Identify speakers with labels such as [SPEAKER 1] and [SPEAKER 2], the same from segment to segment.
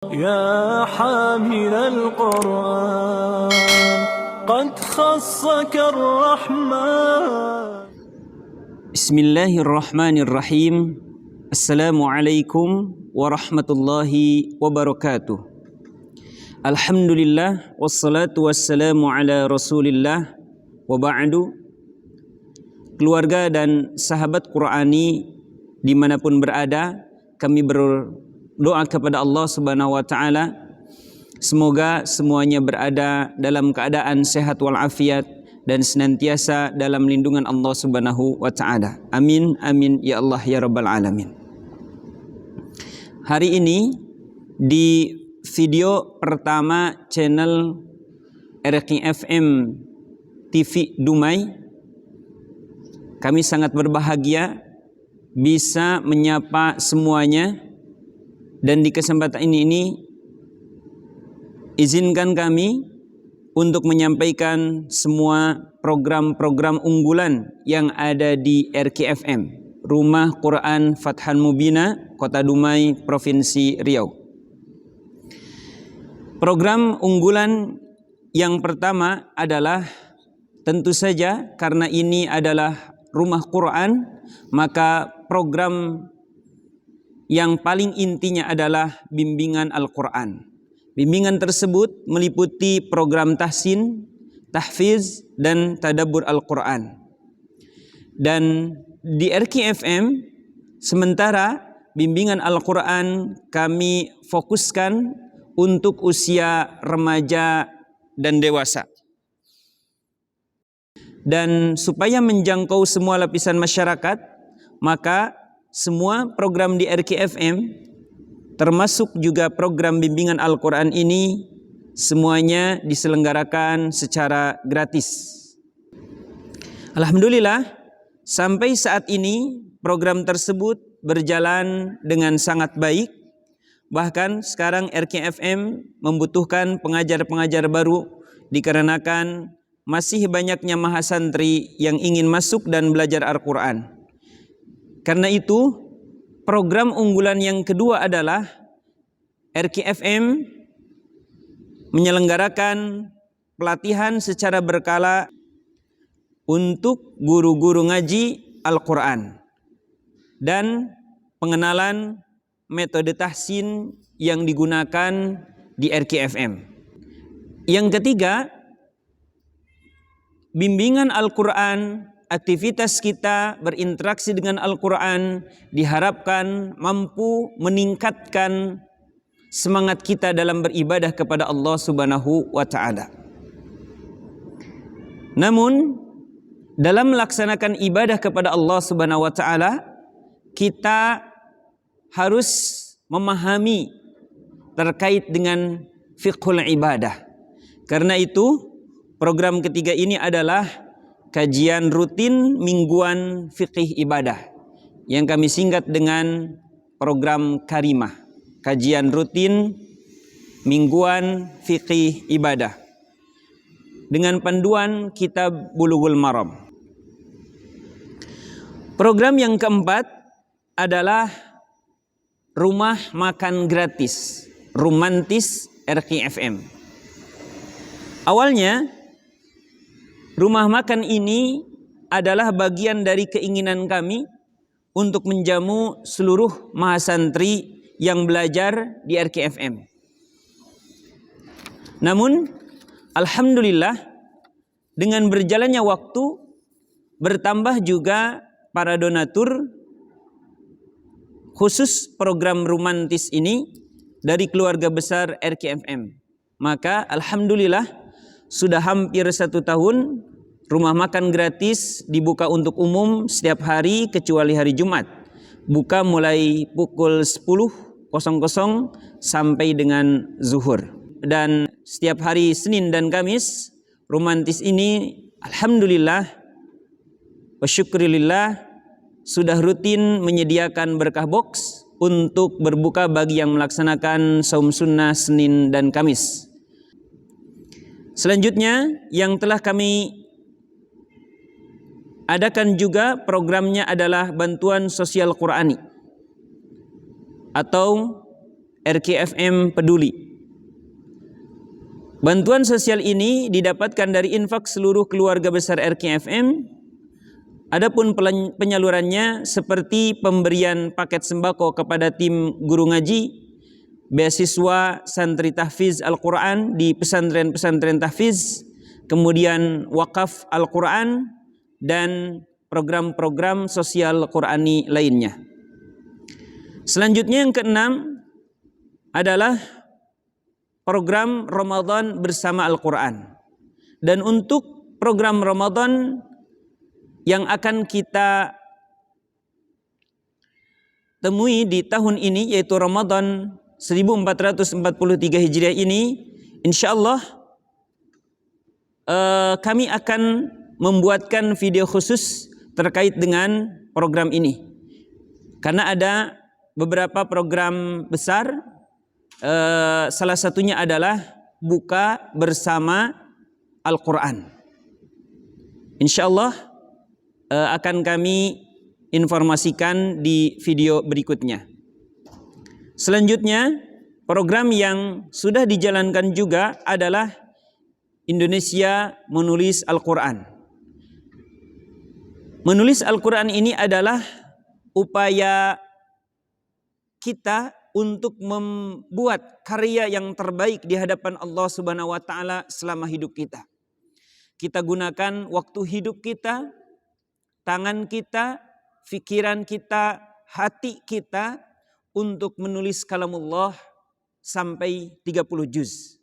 [SPEAKER 1] يا حامل القرآن قد خصك الرحمن.
[SPEAKER 2] Bismillahirrahmanirrahim. Assalamualaikum warahmatullahi wabarakatuh. Alhamdulillah wassalatu wassalamu ala Rasulillah wa ba'du. Keluarga dan sahabat Qur'ani dimanapun berada, kami berdoa kepada Allah Subhanahu wa taala semoga semuanya berada dalam keadaan sehat walafiat dan senantiasa dalam lindungan Allah Subhanahu wa taala. Amin amin ya Allah ya rabbal alamin. Hari ini di video pertama channel RKFM TV Dumai, kami sangat berbahagia bisa menyapa semuanya, dan di kesempatan ini izinkan kami untuk menyampaikan semua program-program unggulan yang ada di RKFM, Rumah Quran Fathan Mubina, Kota Dumai, Provinsi Riau. Program unggulan yang pertama adalah, tentu saja karena ini adalah Rumah Quran, maka program yang paling intinya adalah bimbingan Al-Quran. Bimbingan tersebut meliputi program tahsin, tahfiz, dan tadabbur Al-Quran. Dan di RKFM, sementara bimbingan Al-Quran kami fokuskan untuk usia remaja dan dewasa. Dan supaya menjangkau semua lapisan masyarakat, maka semua program di RKFM, termasuk juga program bimbingan Al-Quran ini, semuanya diselenggarakan secara gratis. Alhamdulillah, sampai saat ini program tersebut berjalan dengan sangat baik. Bahkan sekarang RKFM membutuhkan pengajar-pengajar baru dikarenakan masih banyaknya mahasantri yang ingin masuk dan belajar Al-Quran. Karena itu, program unggulan yang kedua adalah RKFM menyelenggarakan pelatihan secara berkala untuk guru-guru ngaji Al-Quran dan pengenalan metode tahsin yang digunakan di RKFM. Yang ketiga, bimbingan Al-Quran, aktivitas kita berinteraksi dengan Al-Quran diharapkan mampu meningkatkan semangat kita dalam beribadah kepada Allah Subhanahu wa taala. Namun, dalam melaksanakan ibadah kepada Allah Subhanahu wa taala, kita harus memahami terkait dengan fiqhul ibadah. Karena itu, program ketiga ini adalah kajian rutin mingguan fikih ibadah yang kami singkat dengan program Karimah, kajian rutin mingguan fikih ibadah dengan panduan kitab Bulughul Maram. Program yang keempat adalah rumah makan gratis Rumantis RKFM. Awalnya rumah makan ini adalah bagian dari keinginan kami untuk menjamu seluruh mahasantri yang belajar di RKFM. Namun, alhamdulillah, dengan berjalannya waktu, bertambah juga para donatur khusus program Rumantis ini dari keluarga besar RKFM. Maka alhamdulillah, sudah hampir 1 tahun rumah makan gratis dibuka untuk umum setiap hari kecuali hari Jumat. Buka mulai pukul 10.00 sampai dengan zuhur. Dan setiap hari Senin dan Kamis, Rumantis ini alhamdulillah wa syukurillah sudah rutin menyediakan berkah box untuk berbuka bagi yang melaksanakan saum sunnah Senin dan Kamis. Selanjutnya yang telah kami adakan juga programnya adalah bantuan sosial Qurani atau RKFM Peduli. Bantuan sosial ini didapatkan dari infak seluruh keluarga besar RKFM. Adapun penyalurannya seperti pemberian paket sembako kepada tim guru ngaji, beasiswa santri tahfiz Al-Quran di pesantren-pesantren tahfiz, kemudian wakaf Al-Quran, dan program-program sosial Qurani lainnya. Selanjutnya yang keenam adalah program Ramadan bersama Al-Quran. Dan untuk program Ramadan yang akan kita temui di tahun ini, yaitu Ramadan 1443 Hijriah ini, insya Allah kami akan membuatkan video khusus terkait dengan program ini. Karena ada beberapa program besar, salah satunya adalah buka bersama Al-Quran. Insya Allah akan kami informasikan di video berikutnya. Selanjutnya, program yang sudah dijalankan juga adalah Indonesia Menulis Al-Quran. Menulis Al-Quran ini adalah upaya kita untuk membuat karya yang terbaik di hadapan Allah Subhanahu wa taala selama hidup kita. Kita gunakan waktu hidup kita, tangan kita, pikiran kita, hati kita untuk menulis kalamullah sampai 30 juz.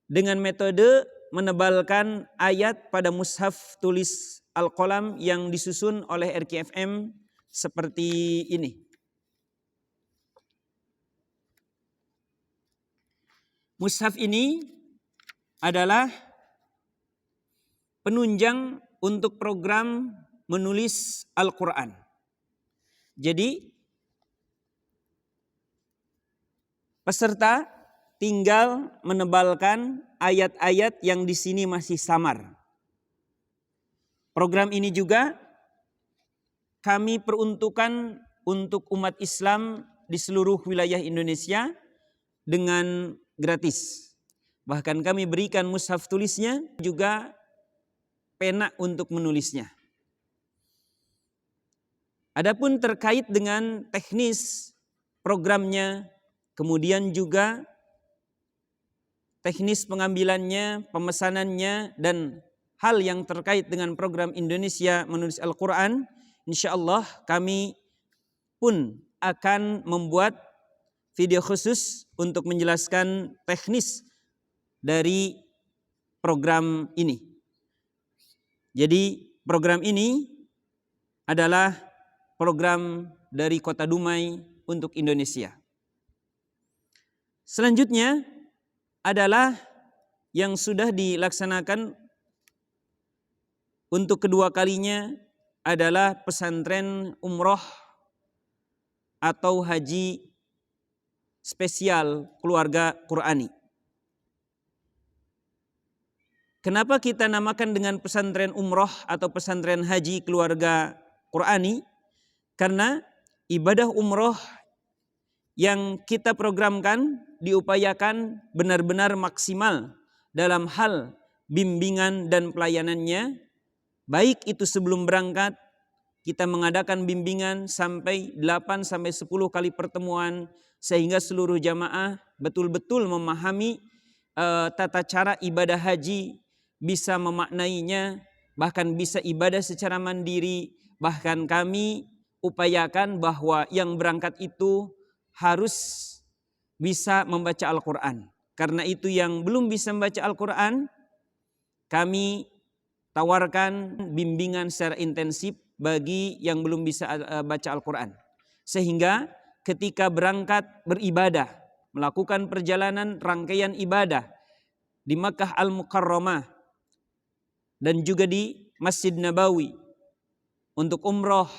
[SPEAKER 2] Dengan metode menebalkan ayat pada mushaf tulis Al-Qalam yang disusun oleh RKFM seperti ini. Mushaf ini adalah penunjang untuk program menulis Al-Quran. Jadi peserta tinggal menebalkan ayat-ayat yang di sini masih samar. Program ini juga kami peruntukkan untuk umat Islam di seluruh wilayah Indonesia dengan gratis. Bahkan kami berikan mushaf tulisnya, juga pena untuk menulisnya. Adapun terkait dengan teknis programnya, kemudian juga teknis pengambilannya, pemesanannya, dan hal yang terkait dengan program Indonesia Menulis Al-Quran, insya Allah kami pun akan membuat video khusus untuk menjelaskan teknis dari program ini. Jadi program ini adalah program dari Kota Dumai untuk Indonesia. Selanjutnya adalah yang sudah dilaksanakan untuk kedua kalinya adalah pesantren umroh atau haji spesial keluarga Qurani. Kenapa kita namakan dengan pesantren umroh atau pesantren haji keluarga Qurani? Karena ibadah umroh yang kita programkan diupayakan benar-benar maksimal dalam hal bimbingan dan pelayanannya. Baik itu sebelum berangkat, kita mengadakan bimbingan sampai 8-10 kali pertemuan, sehingga seluruh jamaah betul-betul memahami tata cara ibadah haji, bisa memaknainya, bahkan bisa ibadah secara mandiri. Bahkan kami upayakan bahwa yang berangkat itu harus bisa membaca Al-Quran. Karena itu yang belum bisa membaca Al-Quran, kami tawarkan bimbingan secara intensif bagi yang belum bisa baca Al-Quran. Sehingga ketika berangkat beribadah, melakukan perjalanan rangkaian ibadah di Makkah Al-Mukarramah dan juga di Masjid Nabawi untuk umroh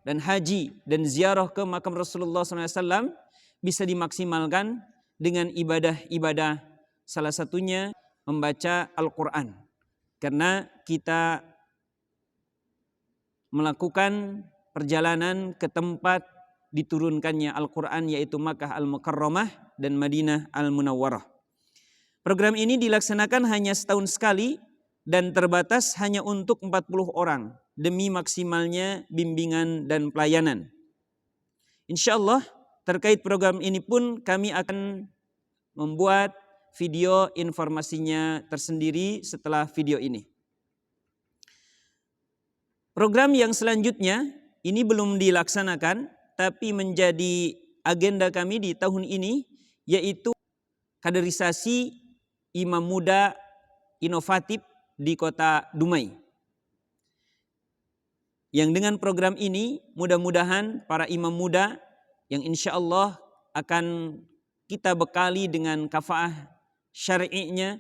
[SPEAKER 2] dan haji dan ziarah ke makam Rasulullah SAW bisa dimaksimalkan dengan ibadah-ibadah, salah satunya membaca Al-Quran. Karena kita melakukan perjalanan ke tempat diturunkannya Al-Quran, yaitu Makkah Al-Mukarramah dan Madinah Al-Munawwarah. Program ini dilaksanakan hanya setahun sekali dan terbatas hanya untuk 40 orang demi maksimalnya bimbingan dan pelayanan. Insyaallah terkait program ini pun kami akan membuat video informasinya tersendiri setelah video ini. Program yang selanjutnya ini belum dilaksanakan, tapi menjadi agenda kami di tahun ini, yaitu kaderisasi imam muda inovatif di Kota Dumai. Yang dengan program ini mudah-mudahan para imam muda yang insya Allah akan kita bekali dengan kafaah syar'inya,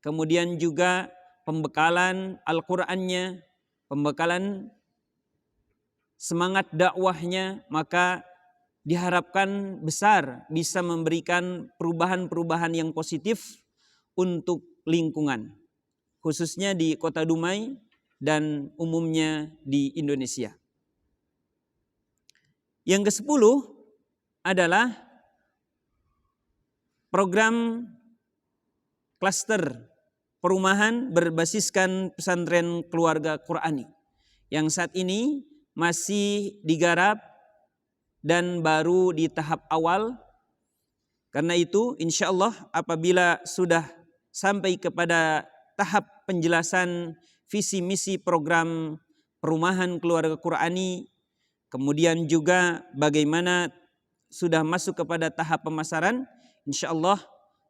[SPEAKER 2] kemudian juga pembekalan Al-Qur'annya, pembekalan semangat dakwahnya, maka diharapkan besar bisa memberikan perubahan-perubahan yang positif untuk lingkungan, khususnya di Kota Dumai dan umumnya di Indonesia. Yang ke-10 adalah program klaster perumahan berbasiskan pesantren keluarga Qur'ani yang saat ini masih digarap dan baru di tahap awal. Karena itu insya Allah apabila sudah sampai kepada tahap penjelasan visi misi program perumahan keluarga Qur'ani, kemudian juga bagaimana sudah masuk kepada tahap pemasaran, insya Allah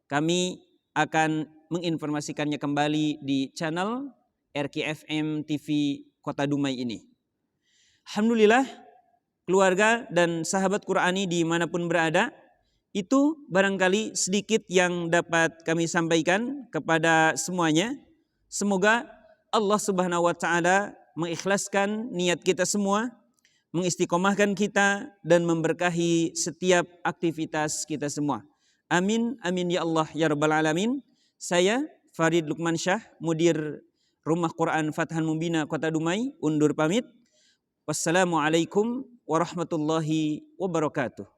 [SPEAKER 2] kami akan menginformasikannya kembali di channel RKFM TV Kota Dumai ini. Alhamdulillah, keluarga dan sahabat Qur'ani dimanapun berada, itu barangkali sedikit yang dapat kami sampaikan kepada semuanya. Semoga Allah Subhanahu wa Ta'ala mengikhlaskan niat kita semua, mengistiqomahkan kita dan memberkahi setiap aktivitas kita semua. Amin, amin ya Allah ya Rabbal Alamin. Saya Farid Lukman Syah, Mudir Rumah Quran Fathan Mubina Kota Dumai, undur pamit. Wassalamualaikum warahmatullahi wabarakatuh.